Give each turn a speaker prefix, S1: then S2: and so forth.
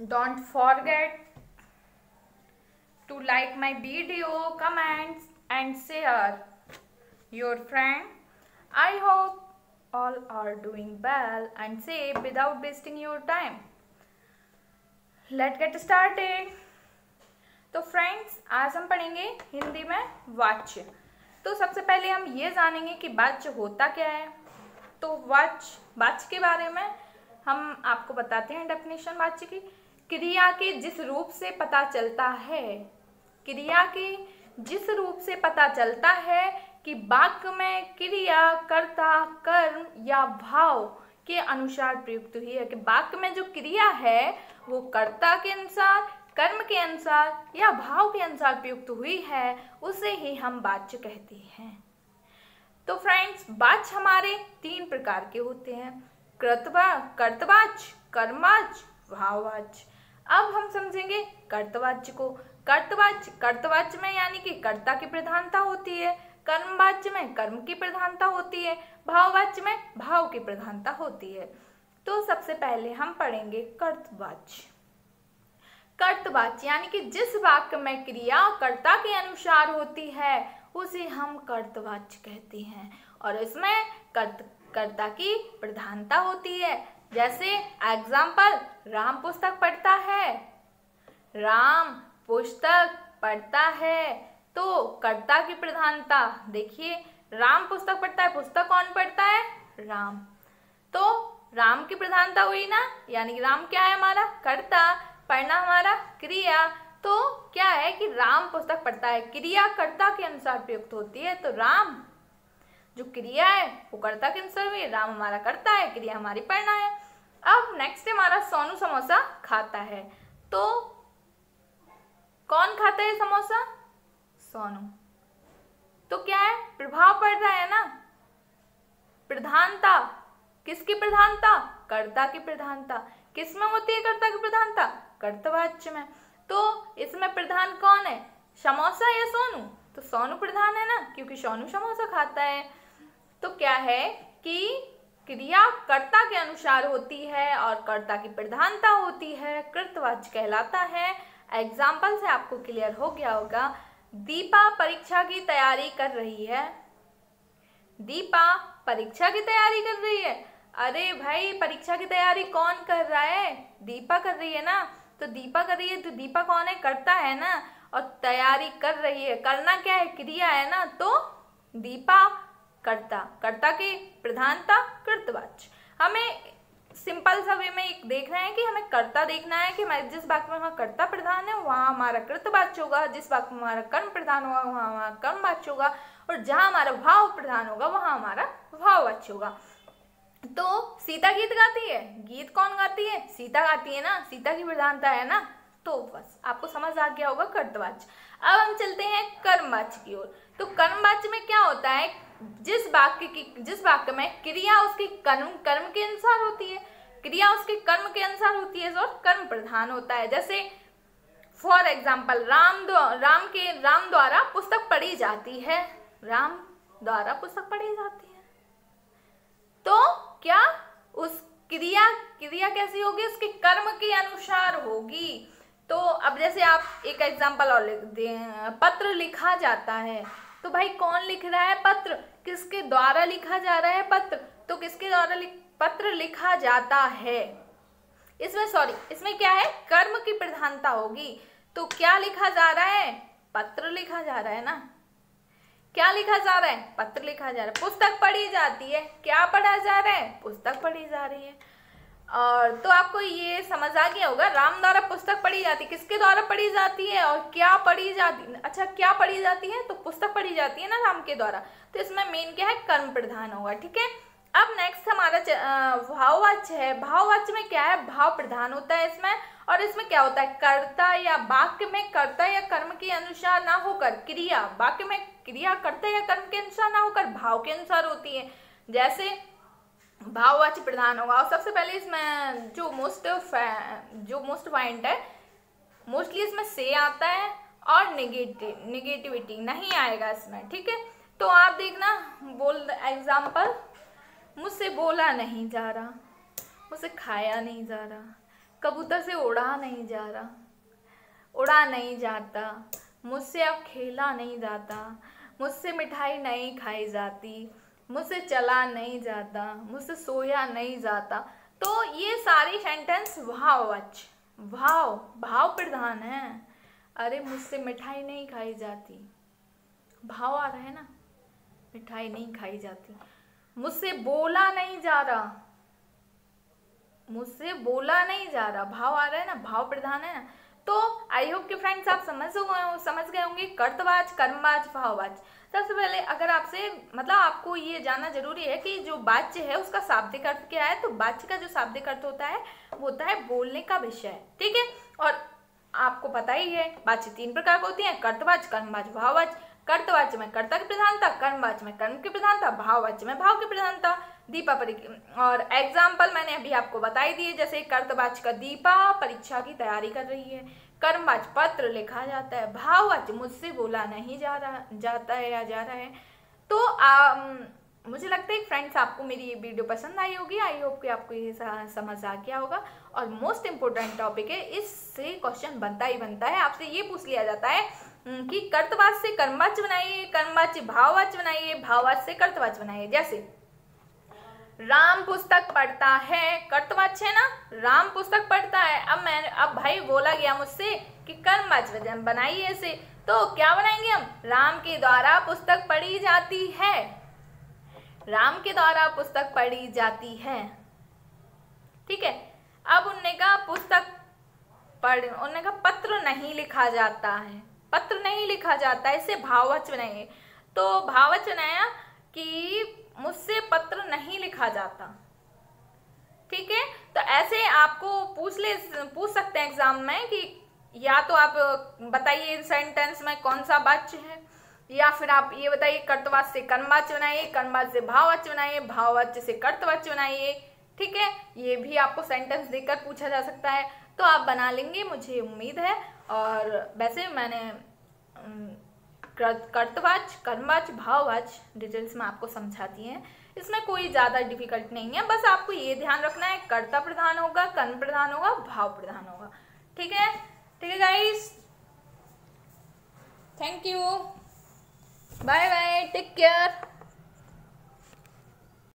S1: Don't forget to like my video, comments and share your friend. I hope all are doing well and safe without wasting your time. Let's get started. तो friends, आज हम पढ़ेंगे हिंदी में वाच्य। तो सबसे पहले हम ये जानेंगे कि वाच्य होता क्या है। तो वाच्य के बारे में हम आपको बताते हैं डेफिनेशन वाच्य की। क्रिया के जिस रूप से पता चलता है, क्रिया के जिस रूप से पता चलता है कि वाक्य में क्रिया कर्ता कर्म या भाव के अनुसार प्रयुक्त हुई है, कि वाक्य में जो क्रिया है वो कर्ता के अनुसार, कर्म के अनुसार या भाव के अनुसार प्रयुक्त हुई है, उसे ही हम वाच्य कहते हैं। तो फ्रेंड्स, वाच्य हमारे 3 प्रकार के होते हैं, कर्तवाच्य, कर्मवाच्य, भाववाच्य। अब हम समझेंगे कर्तवाच्य को। कर्तवाच्य में यानी कि कर्ता की प्रधानता होती है, कर्मवाच्य में कर्म की प्रधानता होती है, भाववाच्य में भाव की प्रधानता होती है। तो सबसे पहले हम पढ़ेंगे कर्तवाच्य। कर्तवाच्य यानी कि जिस वाक्य में क्रिया कर्ता के अनुसार होती है उसे हम कर्तवाच्य कहते हैं, और इसमें कर्ता की प्रधानता होती है। जैसे एग्जाम्पल, राम पुस्तक पढ़ता है, राम पुस्तक पढ़ता है, तो कर्ता की प्रधानता देखिए, राम पुस्तक पढ़ता है, पुस्तक कौन पढ़ता है? राम। तो राम की प्रधानता हुई ना, यानी कि राम क्या है हमारा? कर्ता, पढ़ना हमारा क्रिया। तो क्या है कि राम पुस्तक पढ़ता है, क्रिया कर्ता के अनुसार प्रयुक्त होती है, तो राम जो क्रिया है वो कर्ता के अनुसार हुई, राम हमारा कर्ता है, क्रिया हमारी पढ़ना है। अब नेक्स्ट हमारा सोनू समोसा खाता है। तो कौन खाता है समोसा? सोनू। तो क्या है? प्रभाव पड़ रहा है ना, प्रधानता। किसकी प्रधानता? कर्ता की प्रधानता। किस में होती है कर्ता की प्रधानता? कर्तवाच्य में। तो इसमें प्रधान कौन है, समोसा या सोनू? तो सोनू प्रधान है ना, क्योंकि सोनू समोसा खाता है। तो क्या है कि क्रिया कर्ता के अनुसार होती है और कर्ता की प्रधानता होती है, कृतवाच्य कहलाता है। एग्जाम्पल से आपको क्लियर हो गया होगा। दीपा परीक्षा की तैयारी कर रही है। दीपा परीक्षा की तैयारी कर रही है। अरे भाई, परीक्षा की तैयारी कौन कर रहा है? दीपा कर रही है ना। तो दीपा कर रही है, तो दीपा कौन है? कर्ता है ना, और तैयारी कर रही है, करना क्या है? क्रिया है ना। तो दीपा कर्ता की प्रधानता कृतवाच्य। हमें सिंपल सा वे में एक देख रहे हैं कि हमें कर्ता देखना है कि हमारे जिस वाक्य में हमारा कर्ता प्रधान है वहां हमारा कृतवाच्य होगा, जिस वाक्य में हमारा कर्म प्रधान होगा वहां हमारा कर्मवाच्य होगा, और जहां हमारा भाव प्रधान होगा वहां हमारा भाववाच्य होगा। तो सीता गीत गाती है, गीत कौन गाती है? सीता गाती है ना, सीता की प्रधानता है ना। तो बस आपको समझ आ गया होगा कर्तवाच्य। अब हम चलते हैं कर्मवाच्य की ओर। तो कर्मवाच्य में क्या होता है? जिस वाक्य में क्रिया उसके कर्म के अनुसार होती है, क्रिया उसके कर्म के अनुसार होती है और कर्म प्रधान होता है। जैसे फॉर एग्जाम्पल, राम द्वारा पुस्तक पढ़ी जाती है, राम द्वारा पुस्तक पढ़ी जाती है। तो क्या उस क्रिया कैसी होगी? उसके कर्म के अनुसार होगी। तो अब जैसे आप एक एग्जाम्पल और लिख दें, पत्र लिखा जाता है। तो भाई कौन लिख रहा है पत्र? किसके द्वारा लिखा जा रहा है पत्र? तो किसके द्वारा पत्र लिखा जाता है। इसमें क्या है? कर्म की प्रधानता होगी। तो क्या लिखा जा रहा है? पत्र लिखा जा रहा है ना। क्या लिखा जा रहा है? पत्र लिखा जा रहा है। पुस्तक पढ़ी जाती है, क्या पढ़ा जा रहा है? पुस्तक पढ़ी जा रही है। और तो आपको ये समझ आ गया होगा, राम द्वारा पुस्तक पढ़ी जाती है, किसके द्वारा पढ़ी जाती है और क्या पढ़ी जाती है? अच्छा, क्या पढ़ी जाती है? तो पुस्तक पढ़ी जाती है ना राम के द्वारा। तो इसमें मेन क्या है? कर्म प्रधान होगा। ठीक है। अब नेक्स्ट हमारा भाववाच्य है। भाववाच्य में क्या है? भाव प्रधान होता है इसमें, और इसमें क्या होता है? कर्ता या वाक्य में कर्ता या कर्म के अनुसार ना होकर क्रिया, वाक्य में क्रिया कर्ता या कर्म के अनुसार ना होकर भाव के अनुसार होती है। जैसे भाववाच्य प्रधान होगा। और सबसे पहले इसमें जो मोस्ट पॉइंट है, मोस्टली इसमें से आता है और नेगेटिविटी नहीं आएगा इसमें। ठीक है। तो आप देखना, एग्जाम्पल, मुझसे बोला नहीं जा रहा, मुझसे खाया नहीं जा रहा, कबूतर से उड़ा नहीं जा रहा, उड़ा नहीं जाता, मुझसे अब खेला नहीं जाता, मुझसे मिठाई नहीं खाई जाती, मुझसे चला नहीं जाता, मुझसे सोया नहीं जाता। तो ये सारी सेंटेंस भाववाच्य, भाव प्रधान है। अरे मुझसे मिठाई नहीं खाई जाती, भाव आ रहा है ना, मिठाई नहीं खाई जाती। मुझसे बोला नहीं जा रहा, मुझसे बोला नहीं जा रहा, भाव आ रहा है ना, भाव प्रधान है ना। तो आई होप कि फ्रेंड्स आप समझ गए होंगे कर्तवाच्य, कर्मवाच्य, भाववाच्य। सबसे पहले अगर आपसे मतलब आपको ये जानना जरूरी है कि जो वाच्य है उसका शाब्दिक अर्थ क्या है। तो वाच्य का जो शाब्दिक अर्थ होता है वो होता है बोलने का विषय, ठीक है। और आपको पता ही है वाच्य 3 प्रकार की होती है, कर्तवाच्य, कर्मवाच्य, भाववाच्य। कर्तवाच्य में कर्ता की प्रधानता, कर्मवाच्य में कर्म की प्रधानता, भाववाच्य में भाव की प्रधानता। दीपा और एग्जाम्पल मैंने अभी आपको बताई दिए, जैसे कर्तवाच्य का दीपा परीक्षा की तैयारी कर रही है, कर्मवाच्य पत्र लिखा जाता है, भाववाच्य मुझसे बोला नहीं जाता है या जा रहा है। तो मुझे लगता है फ्रेंड्स आपको मेरी ये वीडियो पसंद आई होगी। आई होप कि आपको ये समझ आ गया होगा। और मोस्ट इम्पोर्टेंट टॉपिक है, इससे क्वेश्चन बनता ही बनता है। आपसे ये पूछ लिया जाता है कि कर्तवाच्य से कर्मवाच्य बनाइए, कर्मवाच्य भाववाच्य बनाइए, भाववाच्य से कर्तवाच्य बनाइए। जैसे राम पुस्तक पढ़ता है, कर्तवाच्य है ना, राम पुस्तक पढ़ता है। अब भाई बोला गया मुझसे कि कर्मवाच्य बनाइए इसे, तो क्या बनाएंगे हम, राम के द्वारा पुस्तक पढ़ी जाती है, राम के द्वारा पुस्तक पढ़ी जाती है, ठीक है। अब उन्होंने कहा पुस्तक उन्होंने कहा पत्र नहीं लिखा जाता है, पत्र नहीं लिखा जाता है, इसे भाववाच्य बनाइए। तो भाववाच्य बनाया कि मुझसे पत्र नहीं लिखा जाता, ठीक है। तो ऐसे आपको पूछ सकते हैं एग्जाम में कि या तो आप बताइए सेंटेंस में कौन सा वाच्य है, या फिर आप ये बताइए कर्तवाच्य से कर्मवाच्य बनाइए, कर्मवाच्य से भाववाच्य बनाइए, भाववाच्य से कर्तवाच्य बनाइए, ठीक है। ये भी आपको सेंटेंस देकर पूछा जा सकता है, तो आप बना लेंगे मुझे उम्मीद है। और वैसे मैंने कर्तवाच्य, कर्मवाच्य, भाववाच्य डिटेल्स में आपको समझा दिए हैं, इसमें कोई ज़्यादा डिफिकल्ट नहीं है। बस आपको ये ध्यान रखना है कर्ता प्रधान होगा, कर्म प्रधान होगा, भाव प्रधान होगा, ठीक है। ठीक है guys, thank you, bye bye, take care.